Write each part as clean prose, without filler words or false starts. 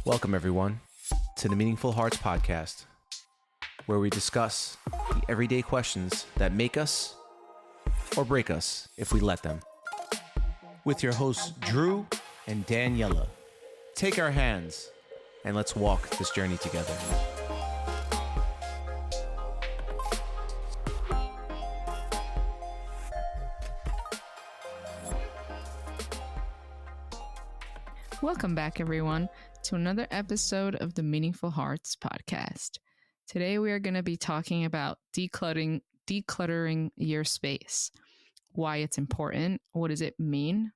Welcome, everyone, to the Meaningful Hearts podcast, where we discuss the everyday questions that make us or break us if we let them. With your hosts, Drew and Daniela. Take our hands and let's walk this journey together. Welcome back, everyone, to another episode of the Meaningful Hearts podcast. Today, we are going to be talking about decluttering your space, why it's important, what does it mean.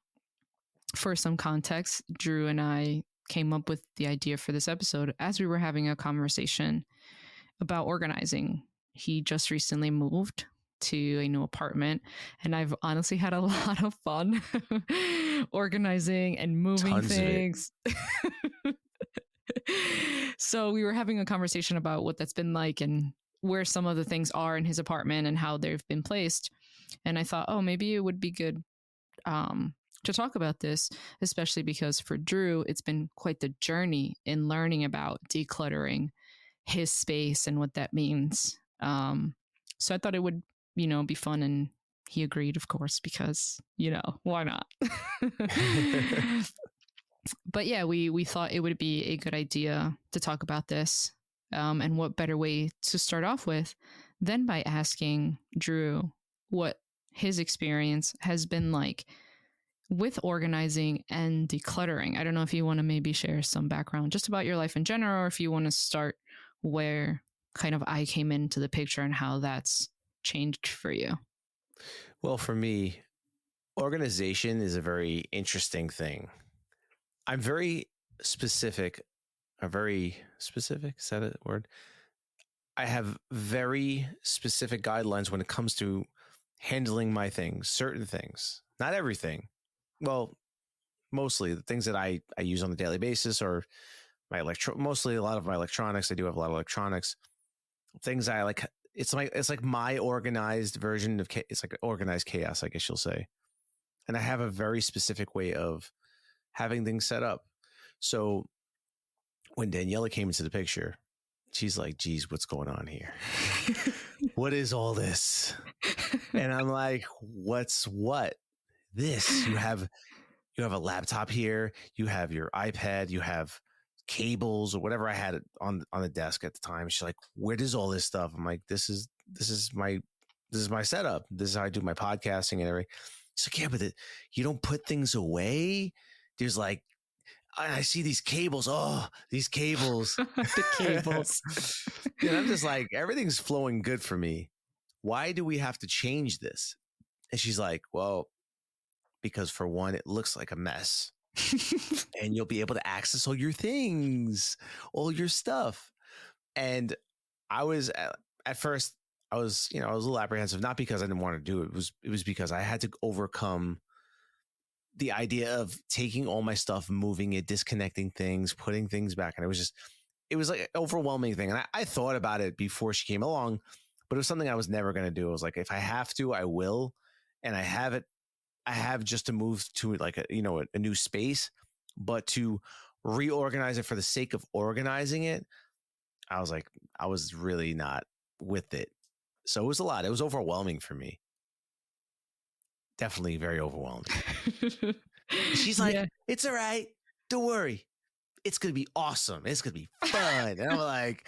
For some context, Drew and I came up with the idea for this episode as we were having a conversation about organizing. He just recently moved to a new apartment, and I've honestly had a lot of fun organizing and moving things. So we were having a conversation about what that's been like and where some of the things are in his apartment and how they've been placed. And I thought, oh, maybe it would be good to talk about this, especially because for Drew, it's been quite the journey in learning about decluttering his space and what that means. So I thought it would, be fun, and he agreed, of course, because, why not? But yeah, we thought it would be a good idea to talk about this. And what better way to start off with than by asking Drew what his experience has been like with organizing and decluttering. I don't know if you want to maybe share some background just about your life in general, or if you want to start where kind of I came into the picture and how that's changed for you. Well, for me, organization is a very interesting thing. I'm very specific. Is that a word? I have very specific guidelines when it comes to handling my things, certain things, not everything. Well, mostly the things that I use on a daily basis, or mostly a lot of my electronics. I do have a lot of electronics. Things I like. It's like my organized version of it's like organized chaos, I guess you'll say. And I have a very specific way of having things set up. So when Daniela came into the picture, she's like, geez, what's going on here? What is all this? And I'm like, what's what? This, you have a laptop here, you have your iPad, you have cables or whatever I had on the desk at the time. She's like, where does all this stuff? I'm like, this is my setup. This is how I do my podcasting and everything. She's like, yeah, but you don't put things away. There's like, I see these cables. Oh, these cables. The cables. And I'm just like, everything's flowing good for me. Why do we have to change this? And she's like, well, because for one, it looks like a mess. And you'll be able to access all your things, all your stuff. And I was at first, I was a little apprehensive, not because I didn't want to do it. It was because I had to overcome the idea of taking all my stuff, moving it, disconnecting things, putting things back. And it was like an overwhelming thing. And I thought about it before she came along, but it was something I was never going to do. I was like, if I have to, I will. And I have just to move to like a new space, but to reorganize it for the sake of organizing it, I was like, I was really not with it. So it was a lot. It was overwhelming for me. Definitely very overwhelming. She's like, It's all right. Don't worry. It's going to be awesome. It's going to be fun. And I'm like,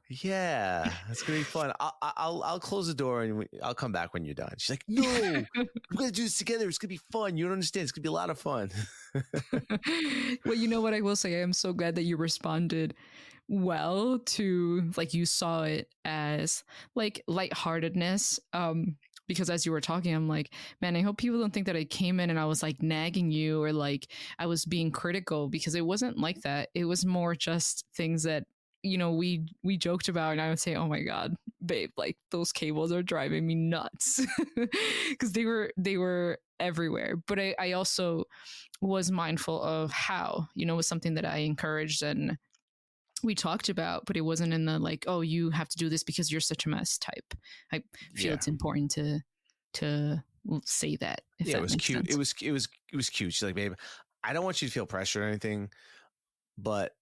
yeah, it's going to be fun. I'll close the door and I'll come back when you're done. She's like, no, we're going to do this together. It's going to be fun. You don't understand. It's going to be a lot of fun. Well, you know what I will say? I am so glad that you responded well to, like, you saw it as like lightheartedness. Because as you were talking, I'm like, man, I hope people don't think that I came in and I was like nagging you or like I was being critical, because it wasn't like that. It was more just things that, we joked about, and I would say, oh my God, babe, like those cables are driving me nuts, because they were everywhere. But I also was mindful of how, it was something that I encouraged and we talked about, but it wasn't in the like, oh, you have to do this because you're such a mess type. I feel it's important to say that. If that it was makes cute. sense. It was cute. She's like, babe, I don't want you to feel pressure or anything, but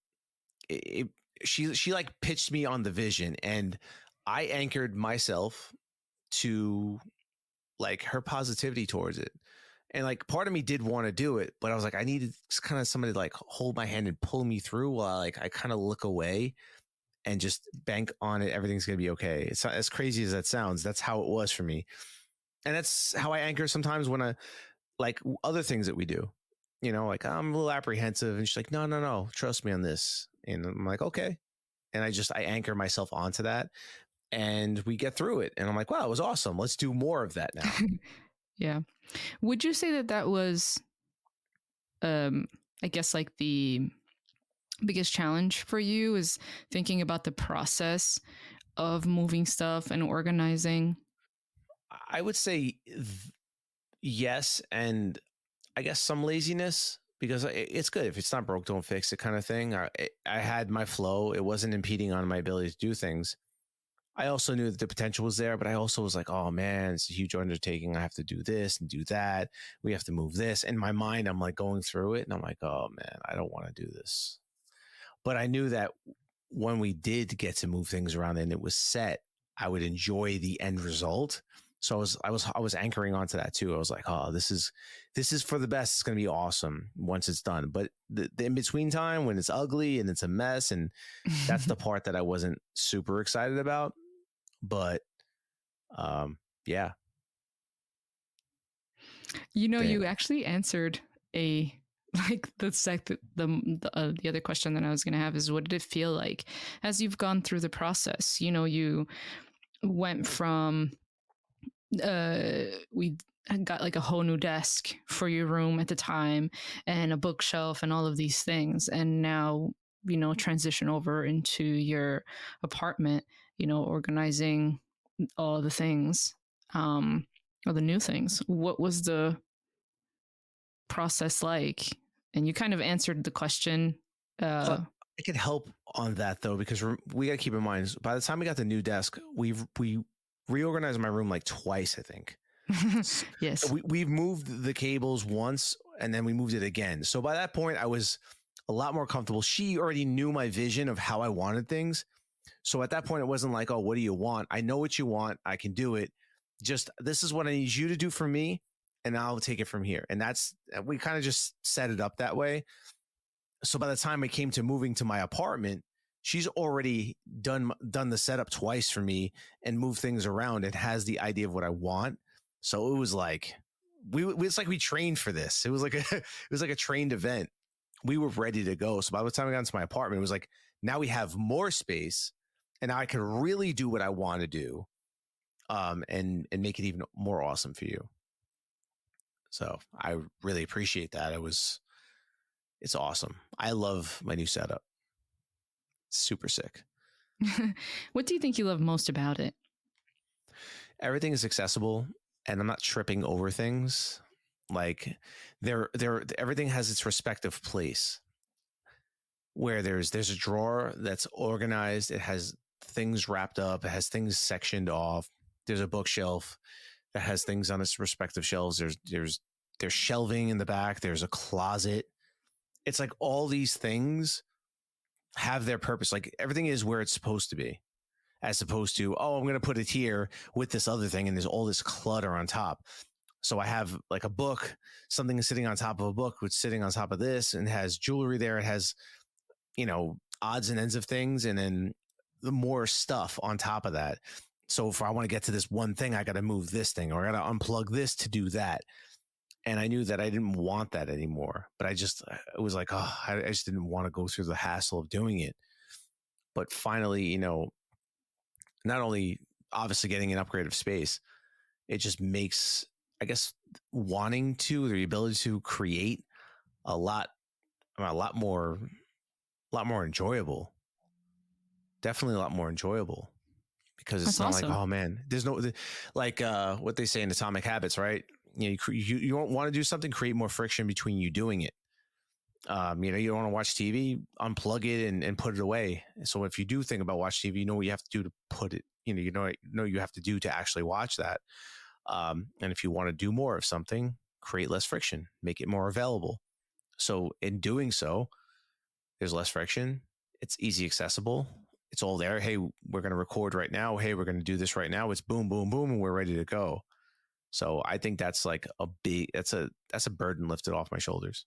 it, she like pitched me on the vision, and I anchored myself to like her positivity towards it. And like part of me did want to do it, but I was like, I needed kind of somebody to like hold my hand and pull me through while like I kind of look away and just bank on it. Everything's going to be okay. It's not as crazy as that sounds. That's how it was for me. And that's how I anchor sometimes when I like other things that we do, you know, like I'm a little apprehensive and she's like, no, no, no, trust me on this. And I'm like, okay. And I anchor myself onto that and we get through it. And I'm like, wow, it was awesome. Let's do more of that now. Yeah. Would you say that that was, I guess, like the biggest challenge for you is thinking about the process of moving stuff and organizing? I would say yes. And I guess some laziness because it's good. If it's not broke, don't fix it kind of thing. I had my flow. It wasn't impeding on my ability to do things. I also knew that the potential was there, but I also was like, oh man, it's a huge undertaking. I have to do this and do that. We have to move this. In my mind, I'm like going through it and I'm like, oh man, I don't want to do this. But I knew that when we did get to move things around and it was set, I would enjoy the end result. So I was anchoring onto that too. I was like, oh, this is for the best. It's going to be awesome once it's done. But the in between time when it's ugly and it's a mess, and that's the part that I wasn't super excited about. But yeah. You know, Dang. you actually answered a like the other question that I was going to have is what did it feel like as you've gone through the process? You know, you went from we got like a whole new desk for your room at the time and a bookshelf and all of these things, and now you know transition over into your apartment, you know, organizing all the things, or the new things. What was the process like? And you kind of answered the question. I could help on that though, because we got to keep in mind by the time we got the new desk, we reorganized my room like twice, I think. Yes. We've moved the cables once and then we moved it again. So by that point, I was a lot more comfortable. She already knew my vision of how I wanted things. So at that point, it wasn't like, oh, what do you want? I know what you want. I can do it. Just this is what I need you to do for me. And I'll take it from here. And we kind of just set it up that way. So by the time it came to moving to my apartment, she's already done the setup twice for me and moved things around and has the idea of what I want. So it was like it's like we trained for this. It was like a trained event. We were ready to go. So by the time I got into my apartment, it was like now we have more space, and now I can really do what I want to do, and make it even more awesome for you. So I really appreciate that. It's awesome. I love my new setup. Super sick. What do you think you love most about it? Everything is accessible and I'm not tripping over things. Like everything has its respective place. Where there's a drawer that's organized, it has things wrapped up, it has things sectioned off. There's a bookshelf that has things on its respective shelves. There's shelving in the back, there's a closet. It's like all these things have their purpose. Like everything is where it's supposed to be, as opposed to, oh, I'm going to put it here with this other thing. And there's all this clutter on top. So I have like a book, something is sitting on top of a book, which is sitting on top of this and has jewelry there. It has, you know, odds and ends of things. And then the more stuff on top of that. So if I want to get to this one thing, I got to move this thing or I got to unplug this to do that. And I knew that I didn't want that anymore, but it was like, oh, I just didn't want to go through the hassle of doing it. But finally, you know, not only obviously getting an upgrade of space, it just makes, I guess, wanting to, the ability to create a lot more enjoyable. Definitely a lot more enjoyable because it's That's not like, awesome. oh man, there's no, like what they say in Atomic Habits, right? You know, you don't want to do something, create more friction between you doing it. You know, you don't want to watch TV, unplug it and put it away. So if you do think about watch TV, you know what you have to do to put it, you know you have to do to actually watch that. And if you want to do more of something, create less friction, make it more available. So in doing so, there's less friction. it's easy accessible. It's all there. Hey, we're going to record right now. Hey, we're going to do this right now. It's boom, boom, boom, and we're ready to go. So I think that's like that's a burden lifted off my shoulders.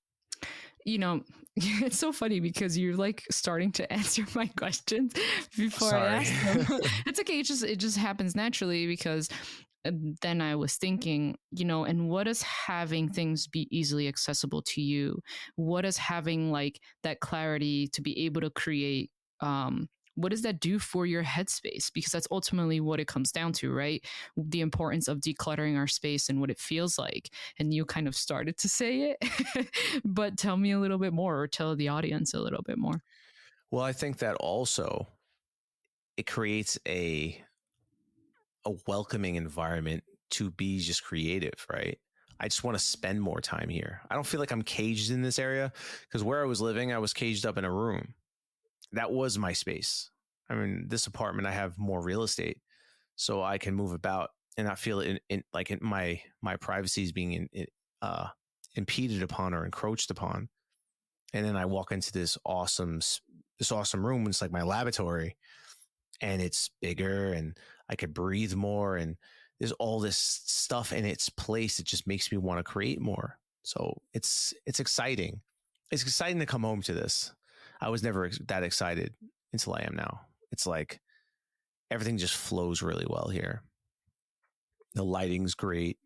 You know, it's so funny because you're like starting to answer my questions before I Sorry. ask them. It's okay. It just happens naturally because then I was thinking, and what does having things be easily accessible to you? What does having like that clarity to be able to create? What does that do for your headspace? Because that's ultimately what it comes down to, right? The importance of decluttering our space and what it feels like. And you kind of started to say it, but tell me a little bit more, or tell the audience a little bit more. Well, I think that also it creates a welcoming environment to be just creative, right? I just want to spend more time here. I don't feel like I'm caged in this area, because where I was living, I was caged up in a room. That was my space. I mean, this apartment, I have more real estate, so I can move about and not feel it in my privacy is being impeded upon or encroached upon. And then I walk into this awesome room. It's like my laboratory, and it's bigger, and I could breathe more, and there's all this stuff in its place. It just makes me want to create more. So it's exciting. It's exciting to come home to this. I was never that excited until I am now. It's like everything just flows really well here. The lighting's great.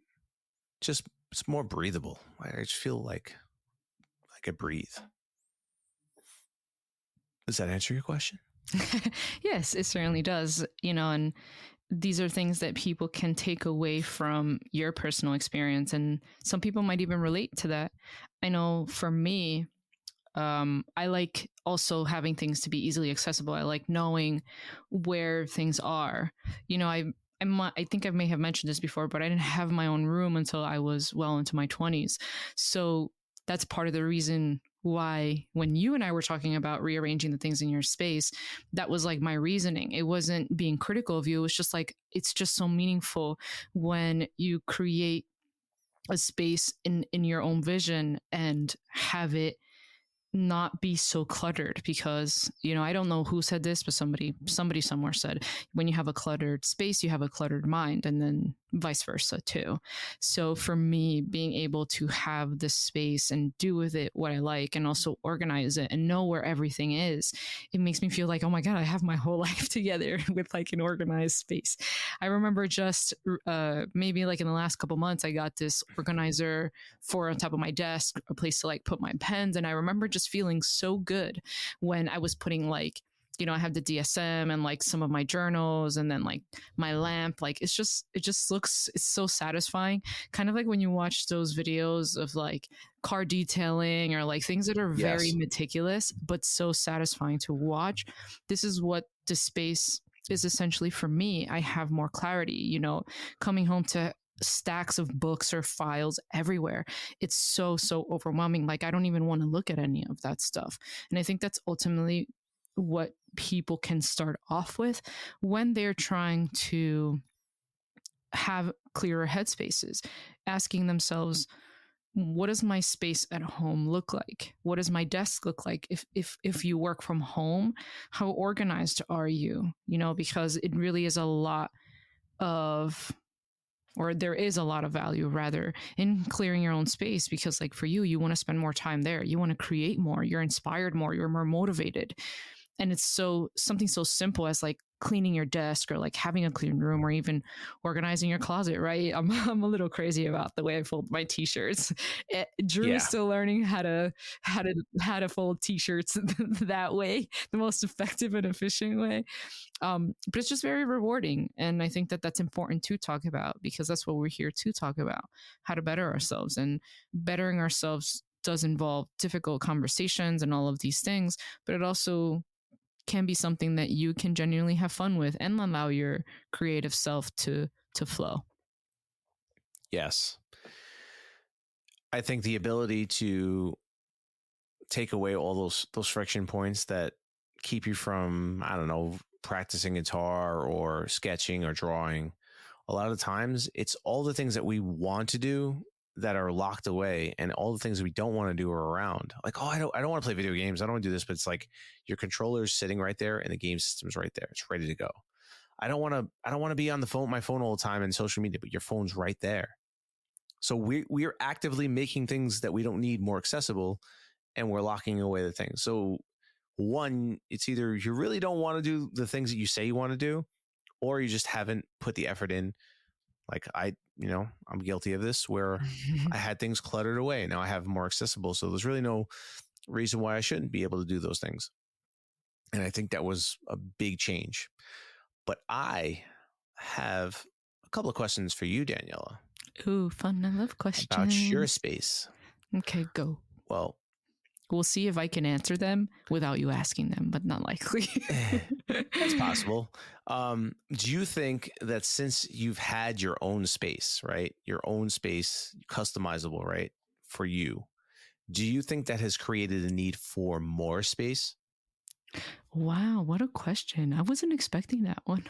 Just it's more breathable. I just feel like I could breathe. Does that answer your question? Yes, it certainly does. And these are things that people can take away from your personal experience, and some people might even relate to that. I know for me, I like also having things to be easily accessible. I like knowing where things are. I think I may have mentioned this before, but I didn't have my own room until I was well into my 20s. So that's part of the reason why when you and I were talking about rearranging the things in your space, that was like my reasoning. It wasn't being critical of you. It was just like, it's just so meaningful when you create a space in your own vision and have it not be so cluttered. Because I don't know who said this, but somebody somewhere said, when you have a cluttered space, you have a cluttered mind, and then vice versa too. So for me, being able to have this space and do with it what I like, and also organize it and know where everything is, it makes me feel like, oh my god, I have my whole life together with like an organized space. I remember just maybe like in the last couple months, I got this organizer for on top of my desk, a place to like put my pens. And I remember just feeling so good when I was putting like, I have the DSM and like some of my journals, and then like my lamp. Like it just looks, it's so satisfying. Kind of like when you watch those videos of like car detailing, or like things that are very Yes. meticulous, but so satisfying to watch. This is what the space is essentially for me. I have more clarity, coming home to stacks of books or files everywhere. It's so overwhelming. Like I don't even want to look at any of that stuff. And I think that's ultimately what people can start off with when they're trying to have clearer headspaces, asking themselves, what does my space at home look like? What does my desk look like? If you work from home, how organized are you? Because it really is a lot of, or there is a lot of value rather, in clearing your own space. Because like for you want to spend more time there, you want to create more, you're inspired more, you're more motivated. And it's something so simple as like cleaning your desk, or like having a clean room, or even organizing your closet, right? I'm a little crazy about the way I fold my t-shirts. Drew is Yeah. still learning how to fold t-shirts that way, the most effective and efficient way. But it's just very rewarding. And I think that that's important to talk about, because that's what we're here to talk about: how to better ourselves. And bettering ourselves does involve difficult conversations and all of these things, but it also can be something that you can genuinely have fun with and allow your creative self to flow. Yes. I think the ability to take away all those friction points that keep you from, I don't know, practicing guitar or sketching or drawing. A lot of the times it's all the things that we want to do that are locked away, and all the things we don't want to do are around. Like, oh, I don't want to play video games. I don't want to do this, but it's like your controller's sitting right there and the game system's right there. It's ready to go. I don't want to be on my phone all the time and social media, but your phone's right there. So we are actively making things that we don't need more accessible, and we're locking away the things. So one, it's either you really don't want to do the things that you say you want to do, or you just haven't put the effort in. Like I'm guilty of this where I had things cluttered away. Now I have more accessible. So there's really no reason why I shouldn't be able to do those things. And I think that was a big change. But I have a couple of questions for you, Daniela. Ooh, fun. I love questions. About your space. Okay, go. Well, we'll see if I can answer them without you asking them, but not likely. That's possible. Do you think that since you've had your own space, right? Your own space, customizable, right? For you, do you think that has created a need for more space? Wow, what a question. I wasn't expecting that one.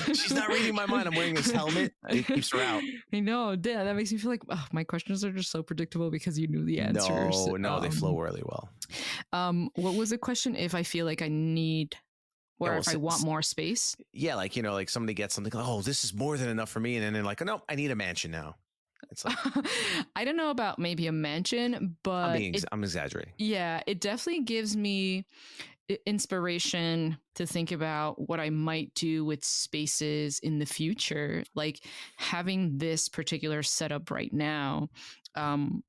She's not reading my mind. I'm wearing this helmet. It keeps her out. I know. Yeah, that makes me feel like my questions are just so predictable because you knew the answers. No, they flow really well. What was the question? If I feel like I need if I want more space? Yeah, like, like somebody gets something like, oh, this is more than enough for me. And then they're like, oh, no, I need a mansion now. It's like, I don't know about maybe a mansion, but I'm exaggerating. Yeah, it definitely gives me inspiration to think about what I might do with spaces in the future. Like having this particular setup right now,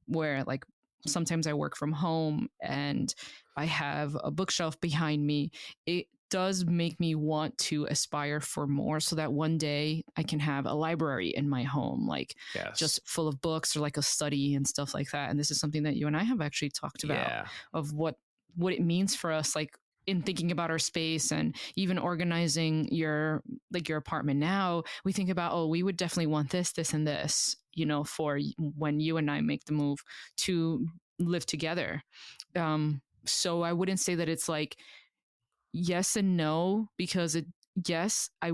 where like sometimes I work from home and I have a bookshelf behind me. It does make me want to aspire for more so that one day I can have a library in my home, like just full of books or like a study and stuff like that. And this is something that you and I have actually talked about of what it means for us, like in thinking about our space and even organizing your apartment now. We think about, oh, we would definitely want this, and this, for when you and I make the move to live together. So I wouldn't say that it's like yes and no, because yes, I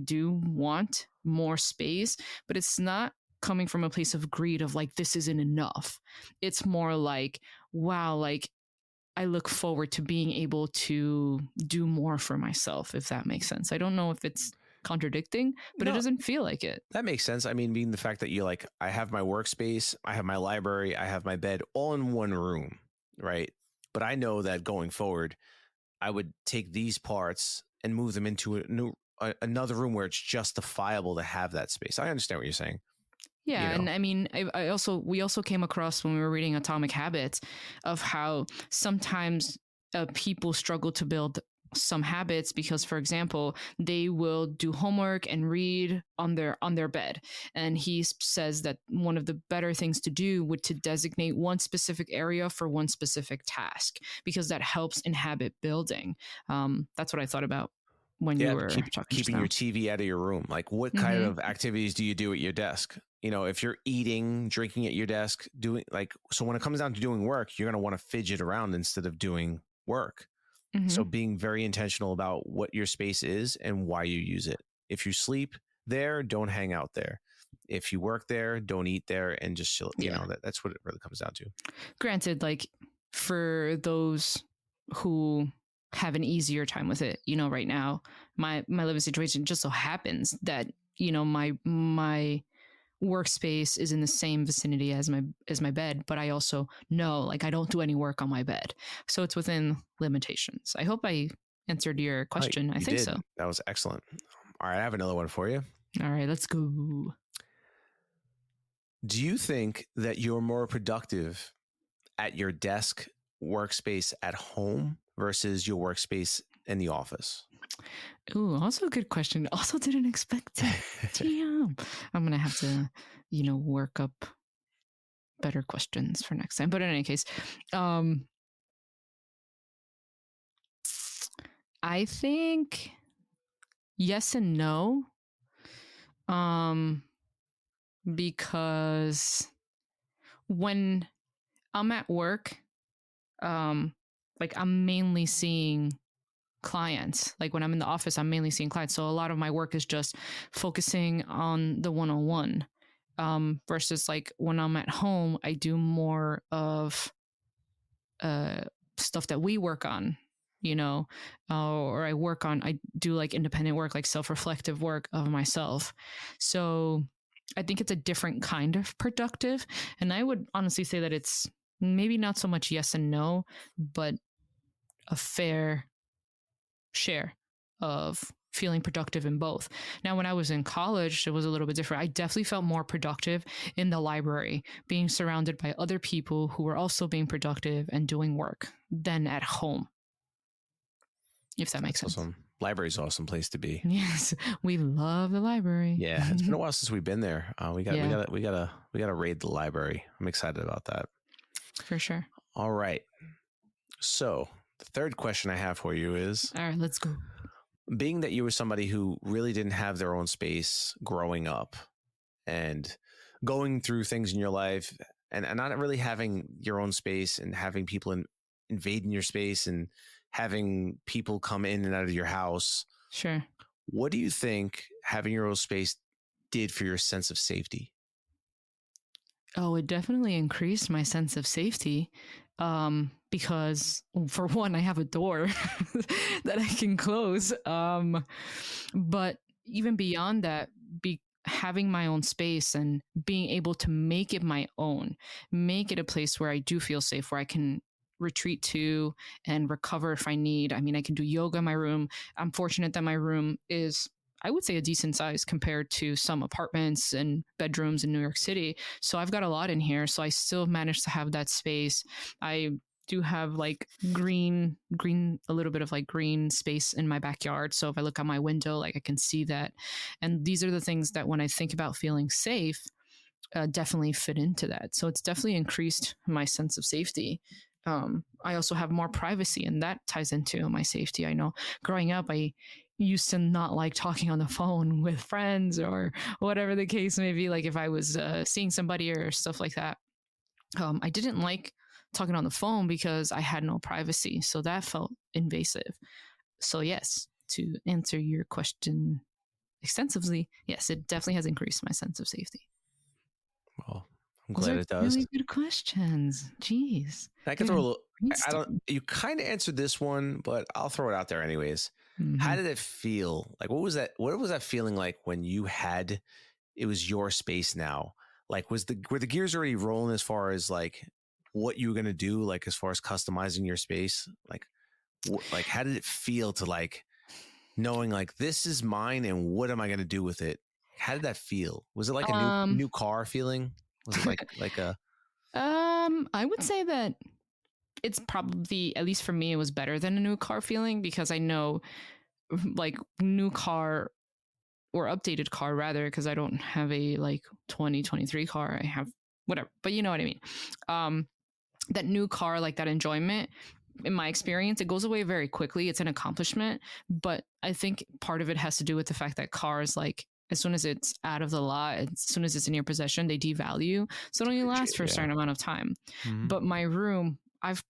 do want more space, but it's not coming from a place of greed of like, this isn't enough. It's more like, wow, like I look forward to being able to do more for myself, if that makes sense. I don't know if it's contradicting, but it doesn't feel like it. That makes sense. I mean, being the fact that you like, I have my workspace, I have my library, I have my bed all in one room, right? But I know that going forward, I would take these parts and move them into another room where it's justifiable to have that space. I understand what you're saying. Yeah, and I mean, we also came across when we were reading Atomic Habits of how sometimes people struggle to build some habits because, for example, they will do homework and read on their bed, and he says that one of the better things to do would to designate one specific area for one specific task because that helps in habit building. That's what I thought about when you were keeping your TV out of your room. Like, what kind of activities do you do at your desk? If you're eating, drinking at your desk, doing so when it comes down to doing work, you're going to want to fidget around instead of doing work. So being very intentional about what your space is and why you use it. If you sleep there, don't hang out there. If you work there, don't eat there, and just chill. That's what it really comes down to. Granted, like for those who have an easier time with it, right now, my living situation just so happens that, my workspace is in the same vicinity as my bed, but I also know like I don't do any work on my bed, so it's within limitations. I hope I answered your question. I think so. That was excellent. All right, I have another one for you. All right, let's go. Do you think that you're more productive at your desk workspace at home versus your workspace in the office? Ooh, also a good question. Also didn't expect it. Damn. I'm going to have to, work up better questions for next time. But in any case, I think yes and no. Because when I'm at work, like I'm mainly seeing clients. Like when I'm in the office, I'm mainly seeing clients. So a lot of my work is just focusing on the one-on-one. versus like when I'm at home, I do more of uh, stuff that we work on, you know, or I do like independent work, like self-reflective work of myself. So I think it's a different kind of productive. And I would honestly say that it's maybe not so much yes and no, but a fair share of feeling productive in both. Now, when I was in college, it was a little bit different. I definitely felt more productive in the library, being surrounded by other people who were also being productive and doing work than at home, if that makes That's sense. awesome. Library's an awesome place to be. Yes, we love the library. Yeah, it's been a while since we've been there. We Yeah. gotta raid the library. I'm excited about that. For sure. All right. So the third question I have for you is, All right, let's go. being that you were somebody who really didn't have their own space growing up and going through things in your life and not really having your own space and having people invading your space and having people come in and out of your house. Sure. What do you think having your own space did for your sense of safety? Oh, it definitely increased my sense of safety. Because for one, I have a door that I can close. But even beyond that, having my own space and being able to make it my own, make it a place where I do feel safe, where I can retreat to and recover if I need. I mean, I can do yoga in my room. I'm fortunate that my room is, I would say, a decent size compared to some apartments and bedrooms in New York City. So I've got a lot in here. So I still managed to have that space. I do have like green, a little bit of like green space in my backyard. So if I look out my window, like I can see that. And these are the things that when I think about feeling safe, definitely fit into that. So it's definitely increased my sense of safety. I also have more privacy, and that ties into my safety. I know growing up, I used to not like talking on the phone with friends or whatever the case may be. Like if I was seeing somebody or stuff like that, I didn't like talking on the phone because I had no privacy. So that felt invasive. So, yes, to answer your question extensively, yes, it definitely has increased my sense of safety. Well, I'm Those glad are it does. really good questions. Jeez. I can throw a little. I don't. You kind of answered this one, but I'll throw it out there anyways. Mm-hmm. How did it feel? Like, what was that? What was that feeling like when you had? It was your space now. Like, were the gears already rolling as far as like what you were gonna do? Like, as far as customizing your space, like how did it feel to like knowing like this is mine and what am I gonna do with it? How did that feel? Was it like a new car feeling? Was it like a? I would say that it's probably, at least for me, it was better than a new car feeling, because I know like new car or updated car rather, because I don't have a like 2023 car. I have whatever, but you know what I mean. That new car, like that enjoyment, in my experience, it goes away very quickly. It's an accomplishment, but I think part of it has to do with the fact that cars, like as soon as it's out of the lot, as soon as it's in your possession, they devalue. So it only lasts for a certain amount of time. Mm-hmm. But my room, I've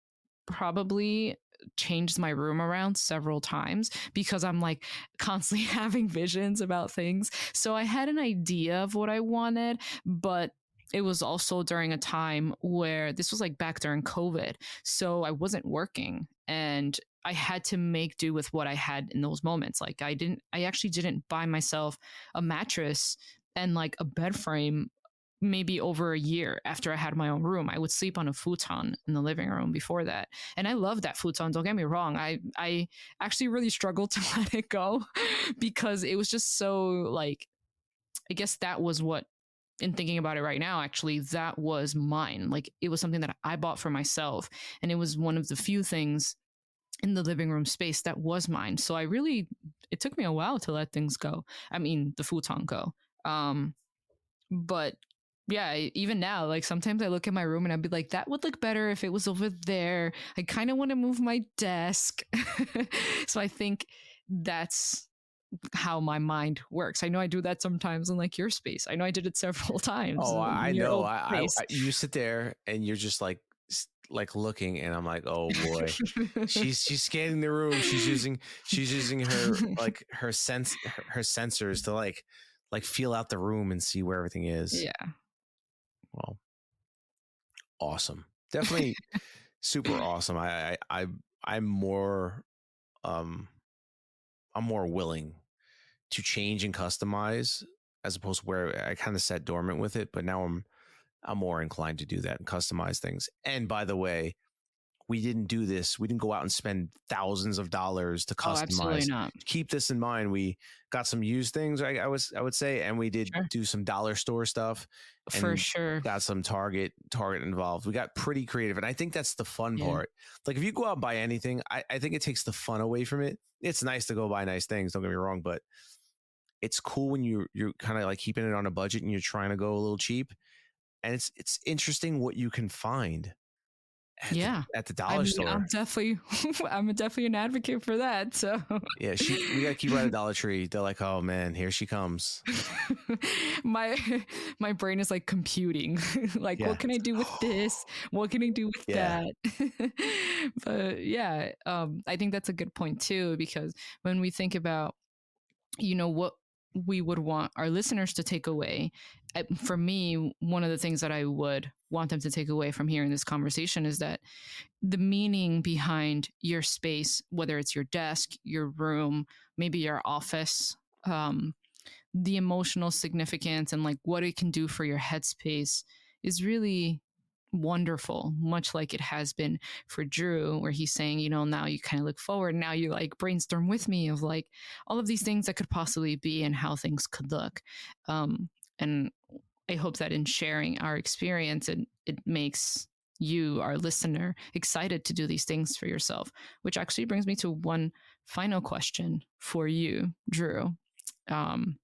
probably changed my room around several times because I'm like constantly having visions about things. So I had an idea of what I wanted, but it was also during a time where this was like back during COVID. So I wasn't working and I had to make do with what I had in those moments. Like I actually didn't buy myself a mattress and like a bed frame maybe over a year after I had my own room. I would sleep on a futon in the living room before that. And I love that futon. Don't get me wrong. I actually really struggled to let it go because it was just so like, I guess that was what, in thinking about it right now, actually, that was mine. Like it was something that I bought for myself. And it was one of the few things in the living room space that was mine. So it took me a while to let things go. I mean, the futon go. But yeah, even now, like sometimes I look at my room and I'd be like, that would look better if it was over there. I kind of want to move my desk. So I think that's how my mind works. I know I do that sometimes in like your space. I know I did it several times. Oh, I know. You sit there and you're just like looking, and I'm like, oh boy, she's scanning the room. She's using her like her sensors to like like feel out the room and see where everything is. Yeah. Well, awesome. Definitely super awesome. I'm more um I'm more willing to change and customize as opposed to where I kind of sat dormant with it, but now I'm more inclined to do that and customize things. And by the way, we didn't do this. We didn't go out and spend thousands of dollars to Oh, absolutely customize. not. Keep this in mind. We got some used things, I would say, and we did Sure. do some dollar store stuff For and sure. got some Target involved. We got pretty creative. And I think that's the fun Yeah. part. Like if you go out and buy anything, I think it takes the fun away from it. It's nice to go buy nice things, don't get me wrong, but it's cool when you're kind of like keeping it on a budget and you're trying to go a little cheap. And it's interesting what you can find Yeah. at the I dollar mean, store. I'm definitely an advocate for that. So Yeah, we gotta keep her at a Dollar Tree. They're like, oh man, here she comes. my my brain is like computing. Like, Yeah. what can I do with this? What can I do with Yeah. that? But yeah, I think that's a good point too, because when we think about, what we would want our listeners to take away, for me, one of the things that I would want them to take away from hearing this conversation is that the meaning behind your space, whether it's your desk, your room, maybe your office, the emotional significance and like what it can do for your headspace is really wonderful, much like it has been for Drew, where he's saying, now you kind of look forward, now you like brainstorm with me of like all of these things that could possibly be and how things could look. And I hope that in sharing our experience, it makes you, our listener, excited to do these things for yourself, which actually brings me to one final question for you, Drew. Um,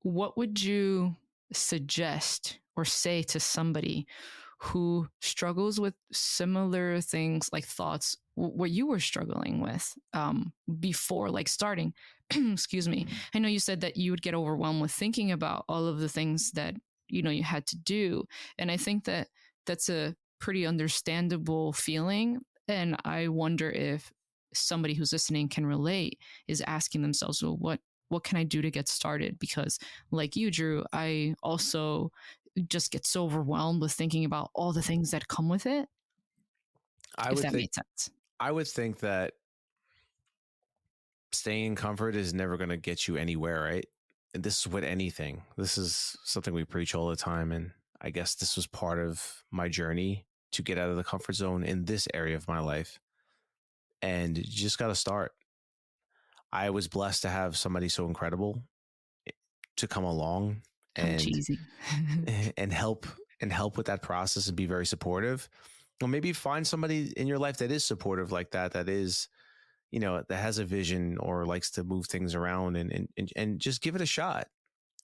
what would you suggest or say to somebody who struggles with similar things, like thoughts what you were struggling with before like starting? Excuse me. I know you said that you would get overwhelmed with thinking about all of the things that you had to do, and I think that that's a pretty understandable feeling. And I wonder if somebody who's listening can relate, is asking themselves, well, what can I do to get started? Because like you, Drew, I also just get so overwhelmed with thinking about all the things that come with it, I if would that think made sense. I would think that staying in comfort is never going to get you anywhere, right? And this is with anything. This is something we preach all the time, and I guess this was part of my journey to get out of the comfort zone in this area of my life. And you just got to start. I was blessed to have somebody so incredible to come along Oh, and cheesy. and help with that process and be very supportive. Or maybe find somebody in your life that is supportive like that, that is, that has a vision or likes to move things around, and just give it a shot.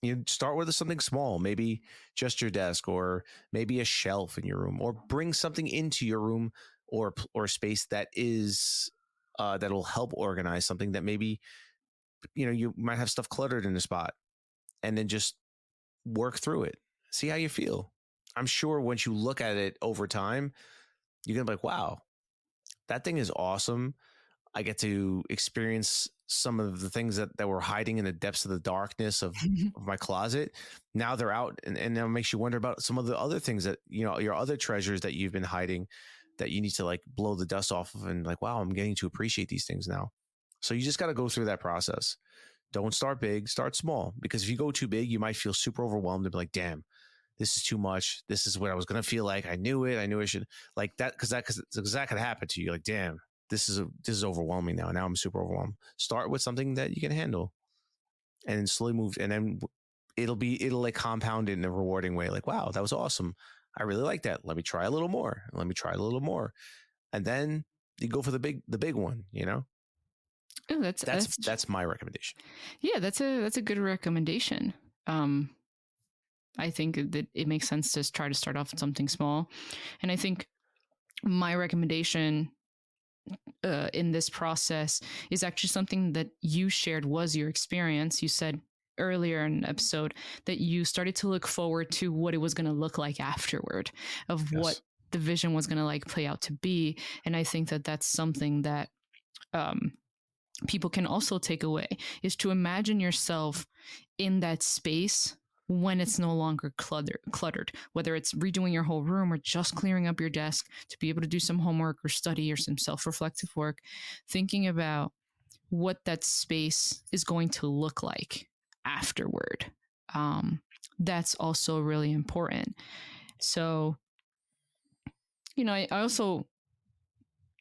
You start with something small, maybe just your desk, or maybe a shelf in your room, or bring something into your room or space that is that will help organize something that maybe you might have stuff cluttered in a spot, and then just work through it. See how you feel. I'm sure once you look at it over time, you're gonna be like, wow, that thing is awesome. I get to experience some of the things that were hiding in the depths of the darkness of my closet. Now they're out, and now it makes you wonder about some of the other things that, your other treasures that you've been hiding, that you need to like blow the dust off of, and like, wow, I'm getting to appreciate these things now. So you just got to go through that process. Don't start big, start small, because if you go too big, you might feel super overwhelmed and be like, damn, this is too much. This is what I was going to feel like. I knew it. I knew I should like that. Cause that could happen to you. Like, damn, this is overwhelming now. Now I'm super overwhelmed. Start with something that you can handle and slowly move. And then it'll like compound in a rewarding way. Like, wow, that was awesome. I really like that. Let me try a little more. Let me try a little more. And then you go for the big one, Oh, That's my recommendation. Yeah, that's a good recommendation. I think that it makes sense to try to start off with something small. And I think my recommendation in this process is actually something that you shared was your experience. You said earlier in the episode that you started to look forward to what it was going to look like afterward, of Yes. what the vision was going to like play out to be. And I think that that's something that people can also take away, is to imagine yourself in that space when it's no longer cluttered, whether it's redoing your whole room or just clearing up your desk to be able to do some homework or study or some self-reflective work, thinking about what that space is going to look like afterward. That's also really important. So, I also,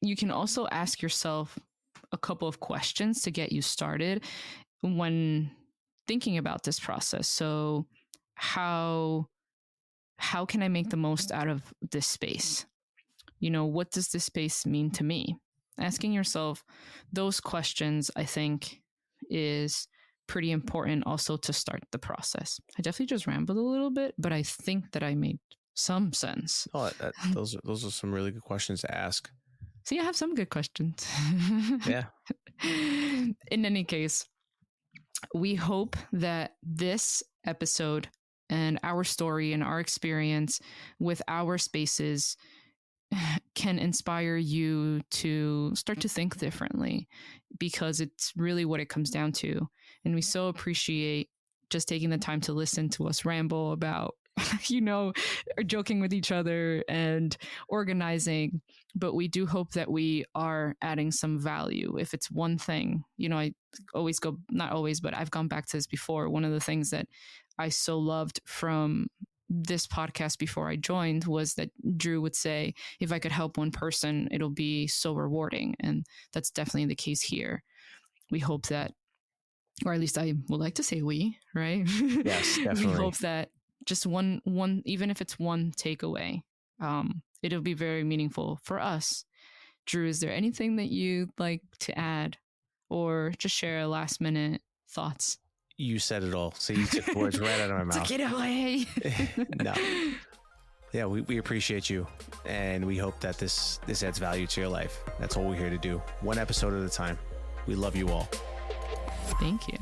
you can also ask yourself a couple of questions to get you started when thinking about this process. So, how can I make the most out of this space? What does this space mean to me? Asking yourself those questions, I think, is pretty important also to start the process. I definitely just rambled a little bit, but I think that I made some sense. Oh, those are some really good questions to ask. See, I have some good questions. Yeah. In any case, we hope that this episode and our story and our experience with our spaces can inspire you to start to think differently, because it's really what it comes down to. And we so appreciate just taking the time to listen to us ramble about, joking with each other and organizing. But we do hope that we are adding some value. If it's one thing, I always go, not always, but I've gone back to this before. One of the things that I so loved from this podcast before I joined was that Drew would say, if I could help one person, it'll be so rewarding. And that's definitely the case here. We hope that, or at least I would like to say we, right? Yes, definitely. We hope that just one, even if it's one takeaway, it'll be very meaningful for us. Drew, is there anything that you'd like to add or just share last minute thoughts? You said it all. So you took the words right out of my mouth. Took it away. No. Yeah, we appreciate you, and we hope that this adds value to your life. That's all we're here to do. One episode at a time. We love you all. Thank you.